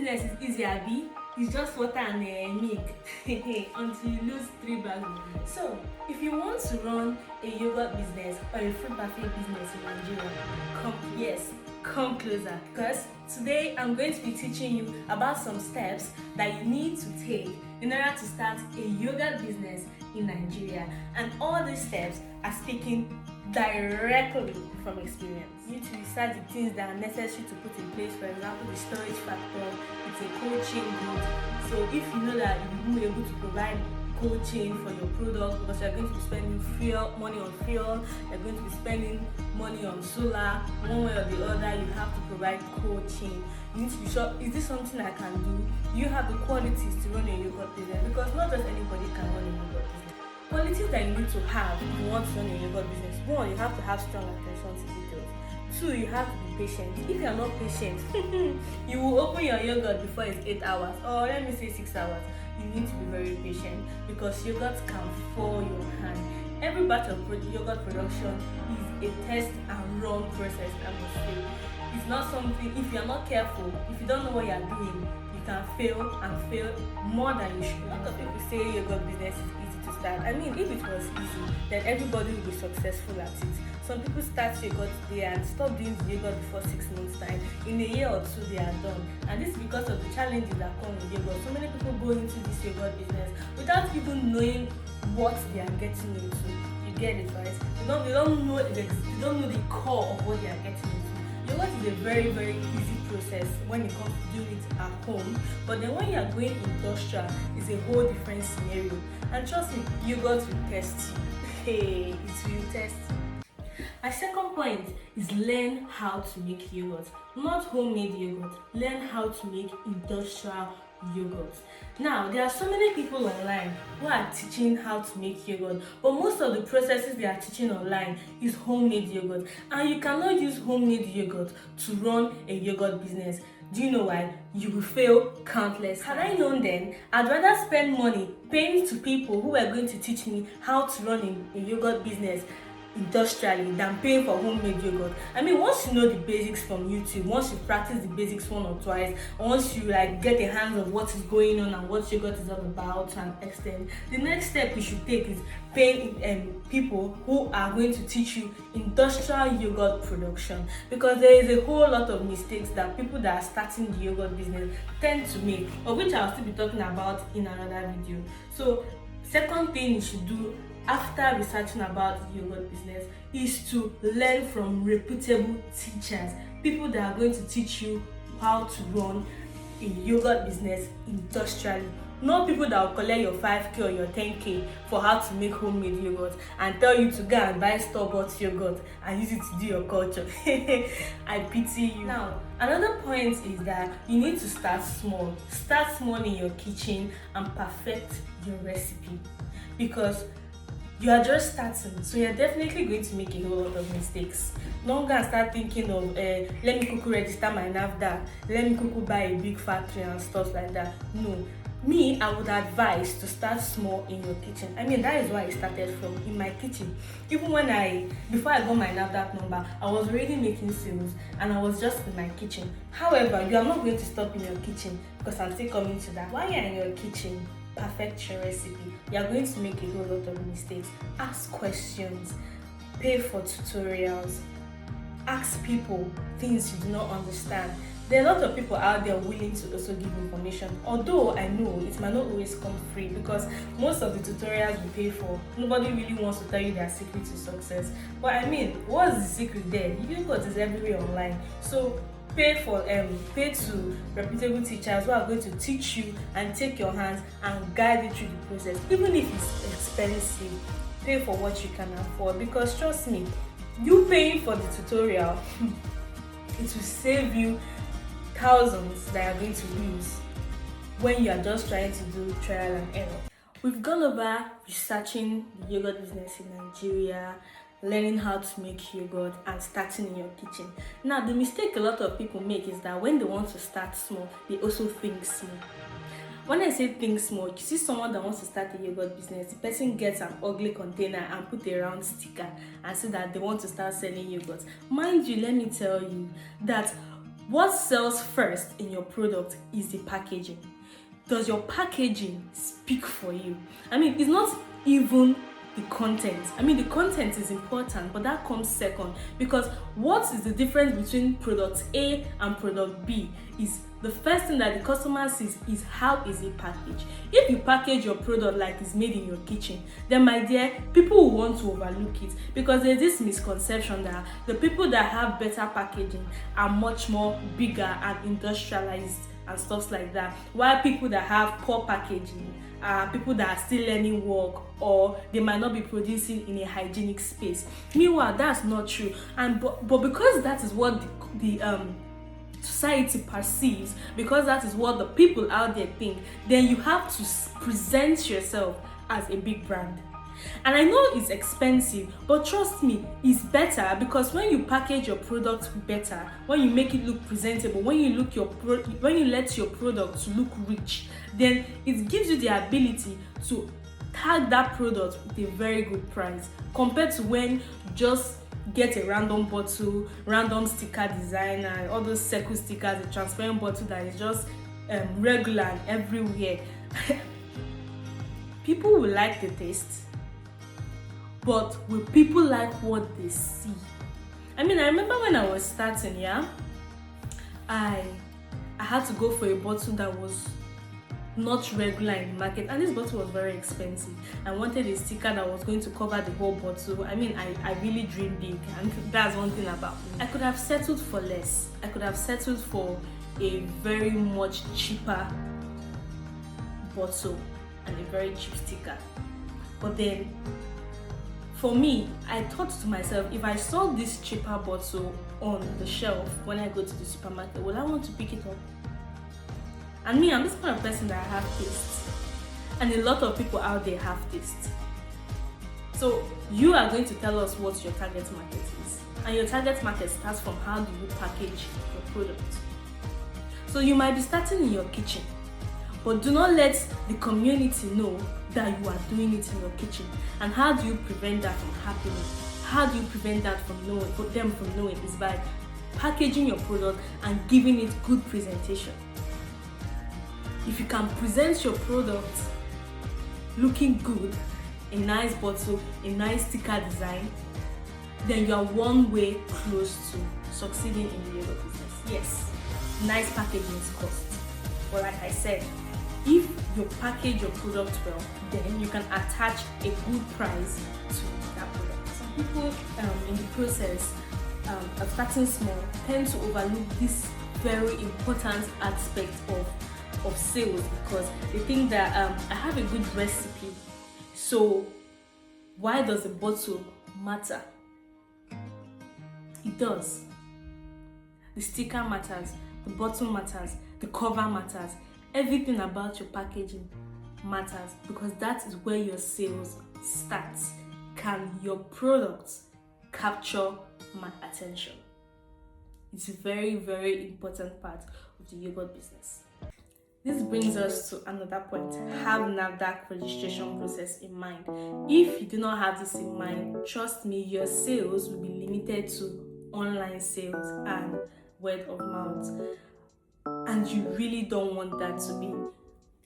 business is easy, Abi. It's just water and milk until you lose 3 bags. So, if you want to run a yogurt business or a fruit buffet business in Nigeria, come closer. Because today I'm going to be teaching you about some steps that you need to take in order to start a yogurt business in Nigeria. And all these steps are speaking directly from experience. You need to research the things that are necessary to put in place. For example, the storage factor, it's a cold chain good. So if you know that you will be able to provide cold chain for your product, because you're going to be spending money on fuel, you're going to be spending money on solar, one way or the other, you have to provide cold chain. You need to be sure, is this something I can do? Do you have the qualities to run a yogurt business? Because not just anybody can run a yogurt business. Qualities that you need to have if you want to run a yogurt business. 1, you have to have strong attention to details. 2, you have to be patient. If you are not patient, you will open your yogurt before it's 8 hours, or let me say 6 hours. You need to be very patient because yogurt can fall your hand. Every batch of yogurt production is a test and run process, I must say. It's not something, if you are not careful, if you don't know what you are doing, you can fail and fail more than you should. A lot of people say yogurt business is easy to start. I mean, if it was easy, then everybody will be successful at it. Some people start yogurt today and stop doing the yogurt before 6 months time. In a year or 2, they are done. And this is because of the challenges that come with yogurt. So many people go into this yogurt business without even knowing what they are getting into. You get it, right? They don't know the core of what they are getting into. Yogurt is a very, very easy process when it comes to doing it at home, but then when you are going industrial, it's a whole different scenario. And trust me, yogurt will test you. Hey, it will test you. My second point is learn how to make yogurt. Not homemade yogurt. Learn how to make industrial yogurt. Now, there are so many people online who are teaching how to make yogurt, but most of the processes they are teaching online is homemade yogurt, and you cannot use homemade yogurt to run a yogurt business. Do you know why? You will fail countless. Had I known then, I'd rather spend money paying to people who are going to teach me how to run a yogurt business industrially than paying for homemade yogurt. I mean, once you know the basics from YouTube, once you practice the basics 1 or twice, once you get a handle of what is going on and what yogurt is all about to an extent, the next step you should take is paying people who are going to teach you industrial yogurt production, because there is a whole lot of mistakes that people that are starting the yogurt business tend to make, of which I'll still be talking about in another video. So second thing you should do after researching about the yogurt business is to learn from reputable teachers, people that are going to teach you how to run a yogurt business industrially. Not people that will collect your 5k or your 10k for how to make homemade yogurt and tell you to go and buy store-bought yogurt and use it to do your culture. I pity you. Now, another point is that you need to start small. Start small in your kitchen and perfect your recipe, because you are just starting, so you're definitely going to make a whole lot of mistakes. Don't go and start thinking of let me kuku register my NAFDAC, let me kuku buy a big factory and stuff like that. No. Me, I would advise to start small in your kitchen. I mean, that is why I started from, in my kitchen. Even before I got my NAFDAC number, I was already making sales and I was just in my kitchen. However, you are not going to stop in your kitchen, because I'm still coming to that. While you're in your kitchen, perfect your recipe. You are going to make a whole lot of mistakes. Ask questions, pay for tutorials, ask people things you do not understand. There are a lot of people out there willing to also give information, although I know it might not always come free, because most of the tutorials we pay for, nobody really wants to tell you their secret to success. But I mean, what's the secret there? Yogurt is everywhere online. So pay to reputable teachers who are going to teach you and take your hands and guide you through the process. Even if it's expensive, pay for what you can afford, because trust me, you paying for the tutorial it will save you thousands that are going to lose when you are just trying to do trial and error. We've gone over researching the yogurt business in Nigeria, learning how to make yogurt, and starting in your kitchen. Now, the mistake a lot of people make is that when they want to start small, they also think small. When I say think small, you see someone that wants to start a yogurt business, the person gets an ugly container and put a round sticker and say that they want to start selling yogurt. Mind you, let me tell you that What sells first in your product is the packaging. Does your packaging speak for you? I mean, it's not even the content. I mean, the content is important, but that comes second, because what is the difference between product A and product B is the first thing that the customer sees is how is it packaged. If you package your product like it's made in your kitchen, then my dear, people will want to overlook it, because there's this misconception that the people that have better packaging are much more bigger and industrialized and stuff like that, while people that have poor packaging are people that are still learning work, or they might not be producing in a hygienic space. Meanwhile, that's not true. And but because that is what the society perceives, because that is what the people out there think, then you have to present yourself as a big brand. And I know it's expensive, but trust me, it's better, because when you package your product better, when you make it look presentable, when you let your product look rich, then it gives you the ability to tag that product with a very good price, compared to when you just get a random bottle, random sticker design, and all those circle stickers, a transparent bottle that is just regular and everywhere. People will like the taste, but will people like what they see? I mean, I remember when I was starting, I had to go for a bottle that was not regular in the market, and this bottle was very expensive. I wanted a sticker that was going to cover the whole bottle. I mean, I really dream big, and that's one thing about me. I could have settled for less. I could have settled for a very much cheaper bottle and a very cheap sticker. But then, for me, I thought to myself, if I saw this cheaper bottle on the shelf when I go to the supermarket, will I want to pick it up? And me, I'm this kind of person that I have taste. And a lot of people out there have taste. So you are going to tell us what your target market is. And your target market starts from how do you package your product. So you might be starting in your kitchen, but do not let the community know that you are doing it in your kitchen. And how do you prevent that from happening? How do you prevent that from them from knowing? Is by packaging your product and giving it good presentation. If you can present your product looking good, a nice bottle, a nice sticker design, then you are one way close to succeeding in the yogurt business. Yes, nice packaging is cost, but like I said, if you package your product well, then you can attach a good price to that product. Some people in the process of starting small tend to overlook this very important aspect of sales, because they think that I have a good recipe, so why does the bottle matter? It does. The sticker matters, the bottle matters, the cover matters. Everything about your packaging matters, because that is where your sales starts. Can your product capture my attention? It's a very, very important part of the yogurt business. This brings us to another point. Have NAFDAC registration process in mind. If you do not have this in mind, trust me, your sales will be limited to online sales and word of mouth. And you really don't want that to be,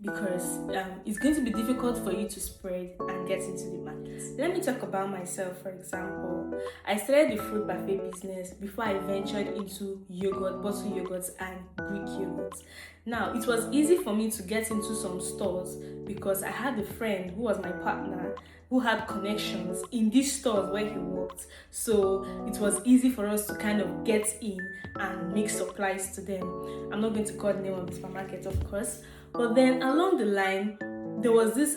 because it's going to be difficult for you to spread and get into the market. Let me talk about myself, for example. I started the fruit buffet business before I ventured into yogurt, bottled yogurts and Greek yogurts. Now, it was easy for me to get into some stores because I had a friend who was my partner who had connections in these stores where he worked. So it was easy for us to kind of get in and make supplies to them. I'm not going to call the name of the supermarket, of course. But then along the line, there was this,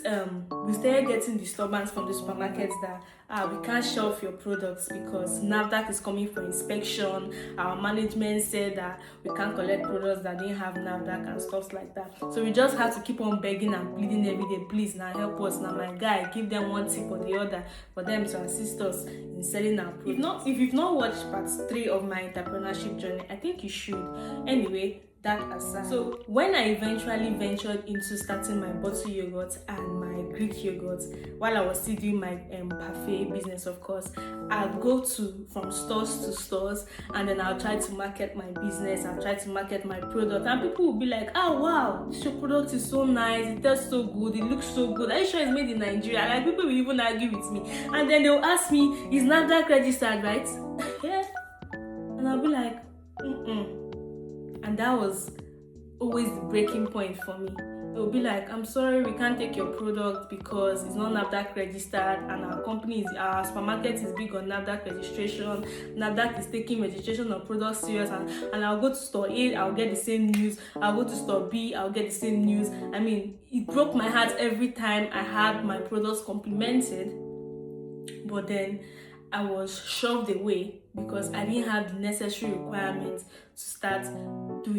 we started getting disturbance from the supermarkets that we can't shelf your products because NAFDAC is coming for inspection. Our management said that we can't collect products that didn't have NAFDAC and stuff like that. So we just had to keep on begging and pleading every day, please now help us, now my guy, give them one tip or the other for them to assist us in selling our products. If you've not watched part 3 of my entrepreneurship journey, I think you should. Anyway, that aside. So when I eventually ventured into starting my bottle yogurt and my Greek yogurt, while I was still doing my parfait business, of course, I'd go from stores to stores, and then I'll try to market my business. I'll try to market my product, and people will be like, "Oh wow, this your product is so nice. It tastes so good. It looks so good. Are you sure it's made in Nigeria?" Like, people will even argue with me, and then they'll ask me, "Is NAFDAC registered, right?" Yeah, and I'll be like, And that was always the breaking point for me. It will be like, "I'm sorry, we can't take your product because it's not NAFDAC registered, and our supermarket is big on NAFDAC registration. NAFDAC is taking registration of products serious." And I'll go to store A, I'll get the same news. I'll go to store B, I'll get the same news. I mean, it broke my heart every time I had my products complimented, but then I was shoved away because I didn't have the necessary requirements to start to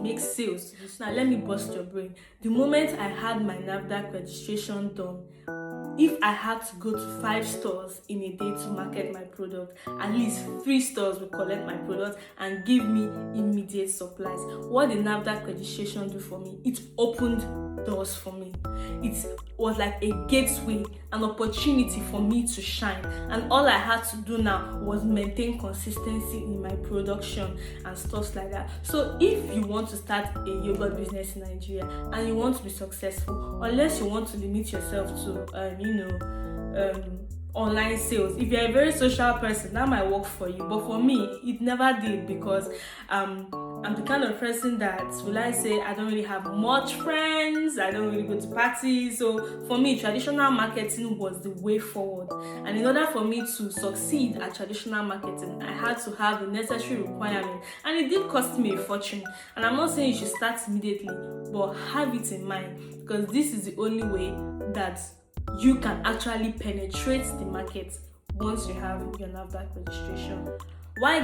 make sales. Now let me bust your brain. The moment I had my NAFDAC registration done, if I had to go to 5 stores in a day to market my product, at least 3 stores will collect my product and give me immediate supplies. What did NAFDAC registration do for me? It opened doors for me. It was like a gateway, an opportunity for me to shine, and all I had to do now was maintain consistency in my production and stuff like that. So if you want to start a yogurt business in Nigeria and you want to be successful, unless you want to limit yourself to online sales, if you're a very social person, that might work for you, but for me it never did, because I'm the kind of person that, will I say, I don't really have much friends, I don't really go to parties. So for me, traditional marketing was the way forward. And in order for me to succeed at traditional marketing, I had to have the necessary requirement, and it did cost me a fortune. And I'm not saying you should start immediately, but have it in mind, because this is the only way that you can actually penetrate the market once you have your NAFDAC registration. While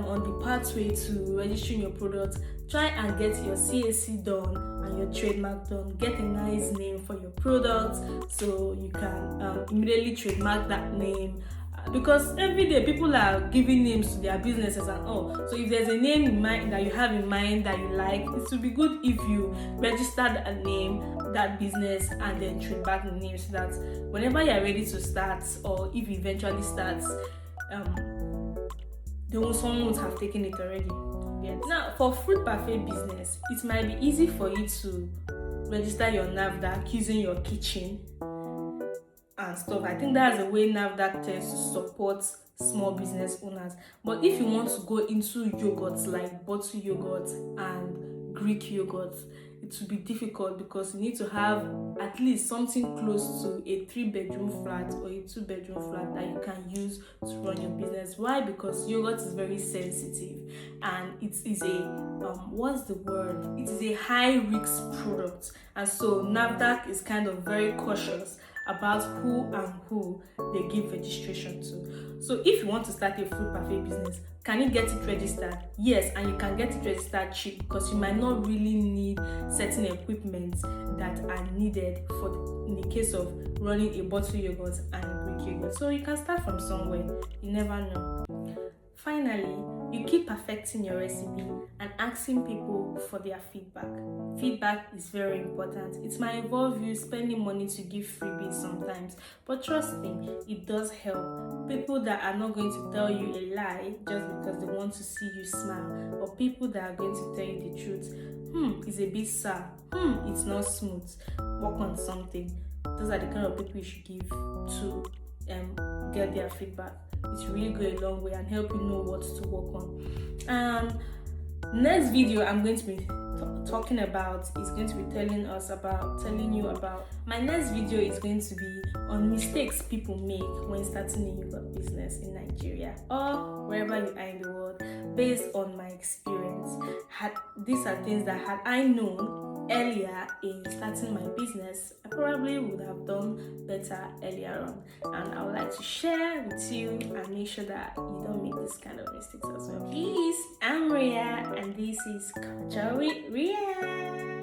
on the pathway to registering your product, try and get your CAC done and your trademark done. Get a nice name for your product so you can immediately trademark that name. Because every day people are giving names to their businesses and all. So if there's a name in mind that you have in mind that you like, it would be good if you registered a name, that business, and then trademark the name, so that whenever you're ready to start, or if you eventually start, someone would have taken it already. Yes. Now, for fruit parfait business, it might be easy for you to register your NAFDAC using your kitchen and stuff. I think that's the way NAFDAC tends to support small business owners. But if you want to go into yogurts like bottle yogurt and Greek yogurt, it will be difficult, because you need to have at least something close to a 3-bedroom flat or a 2-bedroom flat that you can use to run your business. Why? Because yogurt is very sensitive, and it is it is a high risk product, and so NAFDAC is kind of very cautious about who they give registration to. So if you want to start a fruit parfait business, can you get it registered? Yes, and you can get it registered cheap, because you might not really need certain equipment that are needed in the case of running a bottle yogurt and a Greek yogurt. So you can start from somewhere, you never know. Finally, you keep perfecting your recipe and asking people for their feedback. Feedback is very important. It might involve you spending money to give freebies sometimes, but trust me, it does help. People that are not going to tell you a lie just because they want to see you smile, or people that are going to tell you the truth. It's a bit sour. It's not smooth. Work on something. Those are the kind of people you should give to get their feedback. It really go a long way and help you know what to work on. Next video I'm going to be talking about is going to be telling you about my next video is going to be on mistakes people make when starting a yogurt business in Nigeria or wherever you are in the world, based on my experience. These are things that had I known earlier in starting my business, I probably would have done better earlier on, and I would like to share with you and make sure that you don't make this kind of mistakes as well. Peace, I'm Ria, and this is Culture with Ria.